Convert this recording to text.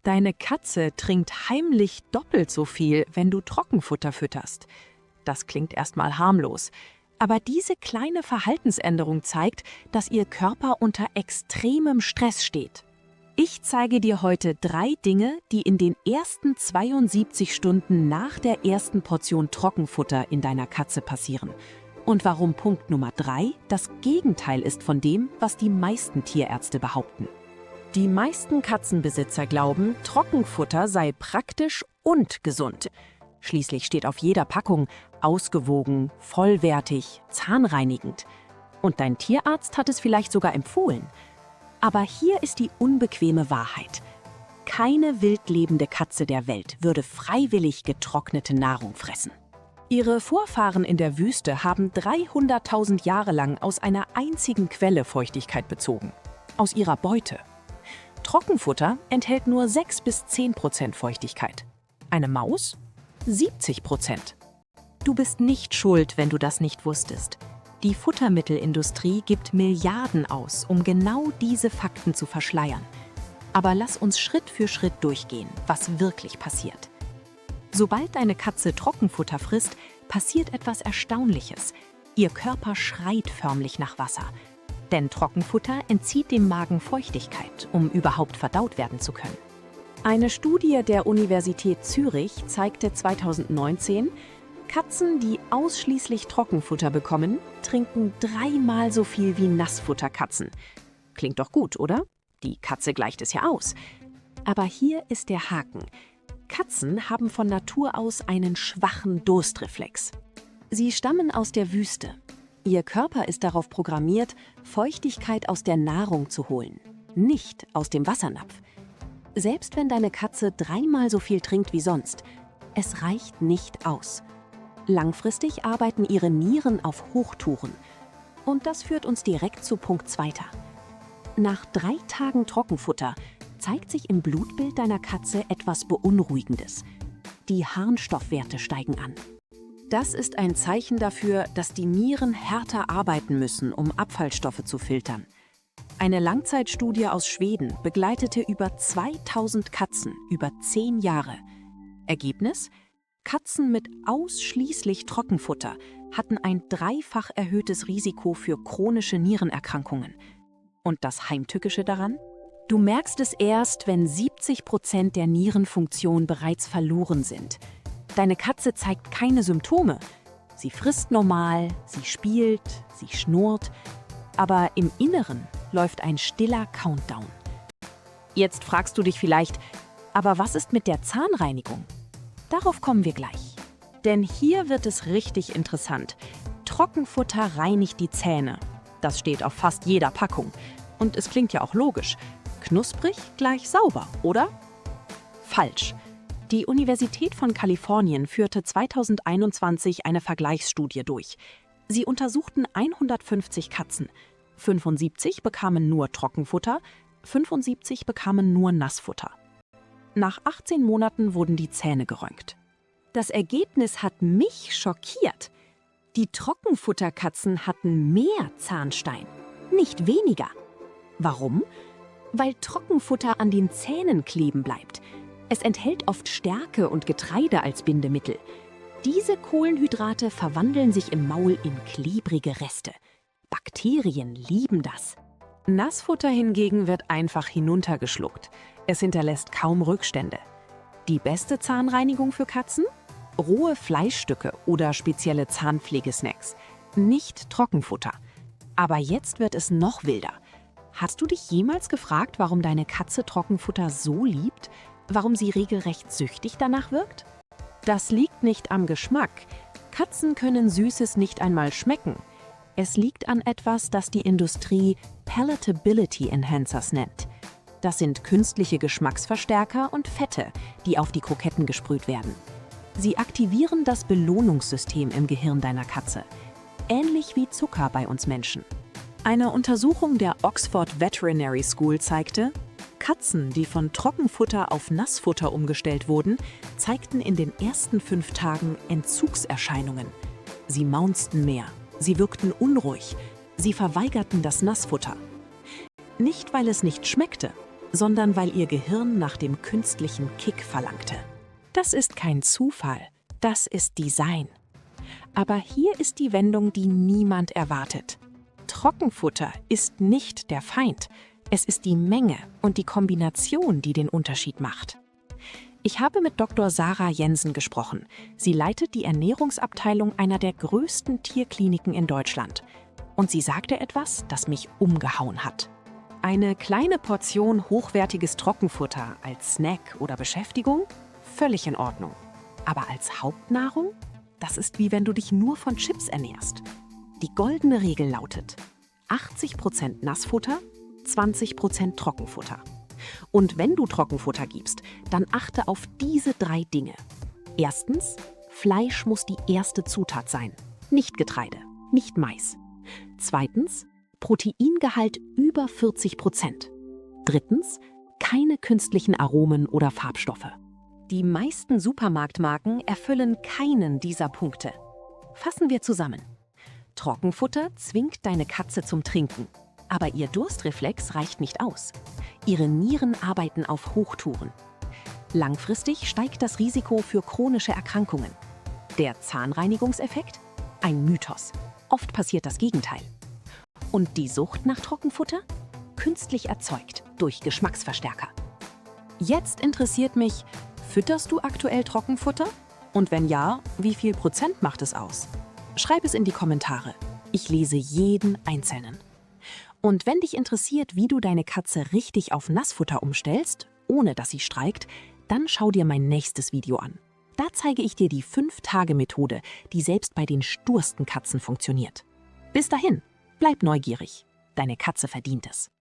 Deine Katze trinkt heimlich doppelt so viel, wenn du Trockenfutter fütterst. Das klingt erstmal harmlos. Aber diese kleine Verhaltensänderung zeigt, dass ihr Körper unter extremem Stress steht. Ich zeige dir heute 3 Dinge, die in den ersten 72 Stunden nach der ersten Portion Trockenfutter in deiner Katze passieren. Und warum Punkt Nummer 3 das Gegenteil ist von dem, was die meisten Tierärzte behaupten. Die meisten Katzenbesitzer glauben, Trockenfutter sei praktisch und gesund. Schließlich steht auf jeder Packung ausgewogen, vollwertig, zahnreinigend. Und dein Tierarzt hat es vielleicht sogar empfohlen. Aber hier ist die unbequeme Wahrheit. Keine wildlebende Katze der Welt würde freiwillig getrocknete Nahrung fressen. Ihre Vorfahren in der Wüste haben 300.000 Jahre lang aus einer einzigen Quelle Feuchtigkeit bezogen: aus ihrer Beute. Trockenfutter enthält nur 6 bis 10% Feuchtigkeit. Eine Maus? 70%. Du bist nicht schuld, wenn du das nicht wusstest. Die Futtermittelindustrie gibt Milliarden aus, um genau diese Fakten zu verschleiern. Aber lass uns Schritt für Schritt durchgehen, was wirklich passiert. Sobald deine Katze Trockenfutter frisst, passiert etwas Erstaunliches. Ihr Körper schreit förmlich nach Wasser. Denn Trockenfutter entzieht dem Magen Feuchtigkeit, um überhaupt verdaut werden zu können. Eine Studie der Universität Zürich zeigte 2019, Katzen, die ausschließlich Trockenfutter bekommen, trinken 3-mal so viel wie Nassfutterkatzen. Klingt doch gut, oder? Die Katze gleicht es ja aus. Aber hier ist der Haken. Katzen haben von Natur aus einen schwachen Durstreflex. Sie stammen aus der Wüste. Ihr Körper ist darauf programmiert, Feuchtigkeit aus der Nahrung zu holen, nicht aus dem Wassernapf. Selbst wenn deine Katze 3-mal so viel trinkt wie sonst, es reicht nicht aus. Langfristig arbeiten ihre Nieren auf Hochtouren. Und das führt uns direkt zu Punkt 2. Nach 3 Tagen Trockenfutter zeigt sich im Blutbild deiner Katze etwas Beunruhigendes. Die Harnstoffwerte steigen an. Das ist ein Zeichen dafür, dass die Nieren härter arbeiten müssen, um Abfallstoffe zu filtern. Eine Langzeitstudie aus Schweden begleitete über 2000 Katzen über 10 Jahre. Ergebnis? Katzen mit ausschließlich Trockenfutter hatten ein 3-fach erhöhtes Risiko für chronische Nierenerkrankungen. Und das Heimtückische daran? Du merkst es erst, wenn 70% der Nierenfunktion bereits verloren sind. Deine Katze zeigt keine Symptome. Sie frisst normal, sie spielt, sie schnurrt. Aber im Inneren läuft ein stiller Countdown. Jetzt fragst du dich vielleicht, aber was ist mit der Zahnreinigung? Darauf kommen wir gleich. Denn hier wird es richtig interessant. Trockenfutter reinigt die Zähne. Das steht auf fast jeder Packung. Und es klingt ja auch logisch. Knusprig gleich sauber, oder? Falsch. Die Universität von Kalifornien führte 2021 eine Vergleichsstudie durch. Sie untersuchten 150 Katzen. 75 bekamen nur Trockenfutter, 75 bekamen nur Nassfutter. Nach 18 Monaten wurden die Zähne geröntgt. Das Ergebnis hat mich schockiert. Die Trockenfutterkatzen hatten mehr Zahnstein, nicht weniger. Warum? Weil Trockenfutter an den Zähnen kleben bleibt. Es enthält oft Stärke und Getreide als Bindemittel. Diese Kohlenhydrate verwandeln sich im Maul in klebrige Reste. Bakterien lieben das. Nassfutter hingegen wird einfach hinuntergeschluckt. Es hinterlässt kaum Rückstände. Die beste Zahnreinigung für Katzen? Rohe Fleischstücke oder spezielle Zahnpflegesnacks. Nicht Trockenfutter. Aber jetzt wird es noch wilder. Hast du dich jemals gefragt, warum deine Katze Trockenfutter so liebt? Warum sie regelrecht süchtig danach wirkt? Das liegt nicht am Geschmack. Katzen können Süßes nicht einmal schmecken. Es liegt an etwas, das die Industrie Palatability Enhancers nennt. Das sind künstliche Geschmacksverstärker und Fette, die auf die Kroketten gesprüht werden. Sie aktivieren das Belohnungssystem im Gehirn deiner Katze. Ähnlich wie Zucker bei uns Menschen. Eine Untersuchung der Oxford Veterinary School zeigte, Katzen, die von Trockenfutter auf Nassfutter umgestellt wurden, zeigten in den ersten 5 Tagen Entzugserscheinungen. Sie maunzten mehr, sie wirkten unruhig, sie verweigerten das Nassfutter. Nicht, weil es nicht schmeckte, sondern weil ihr Gehirn nach dem künstlichen Kick verlangte. Das ist kein Zufall, das ist Design. Aber hier ist die Wendung, die niemand erwartet. Trockenfutter ist nicht der Feind, es ist die Menge und die Kombination, die den Unterschied macht. Ich habe mit Dr. Sarah Jensen gesprochen. Sie leitet die Ernährungsabteilung einer der größten Tierkliniken in Deutschland. Und sie sagte etwas, das mich umgehauen hat. Eine kleine Portion hochwertiges Trockenfutter als Snack oder Beschäftigung? Völlig in Ordnung. Aber als Hauptnahrung? Das ist wie wenn du dich nur von Chips ernährst. Die goldene Regel lautet: 80% Nassfutter, 20% Trockenfutter. Und wenn du Trockenfutter gibst, dann achte auf diese 3 Dinge. Erstens, Fleisch muss die erste Zutat sein, nicht Getreide, nicht Mais. Zweitens, Proteingehalt über 40%. Drittens, keine künstlichen Aromen oder Farbstoffe. Die meisten Supermarktmarken erfüllen keinen dieser Punkte. Fassen wir zusammen. Trockenfutter zwingt deine Katze zum Trinken. Aber ihr Durstreflex reicht nicht aus. Ihre Nieren arbeiten auf Hochtouren. Langfristig steigt das Risiko für chronische Erkrankungen. Der Zahnreinigungseffekt? Ein Mythos. Oft passiert das Gegenteil. Und die Sucht nach Trockenfutter? Künstlich erzeugt durch Geschmacksverstärker. Jetzt interessiert mich, fütterst du aktuell Trockenfutter? Und wenn ja, wie viel Prozent macht es aus? Schreib es in die Kommentare. Ich lese jeden einzelnen. Und wenn dich interessiert, wie du deine Katze richtig auf Nassfutter umstellst, ohne dass sie streikt, dann schau dir mein nächstes Video an. Da zeige ich dir die 5-Tage-Methode, die selbst bei den stursten Katzen funktioniert. Bis dahin, bleib neugierig. Deine Katze verdient es.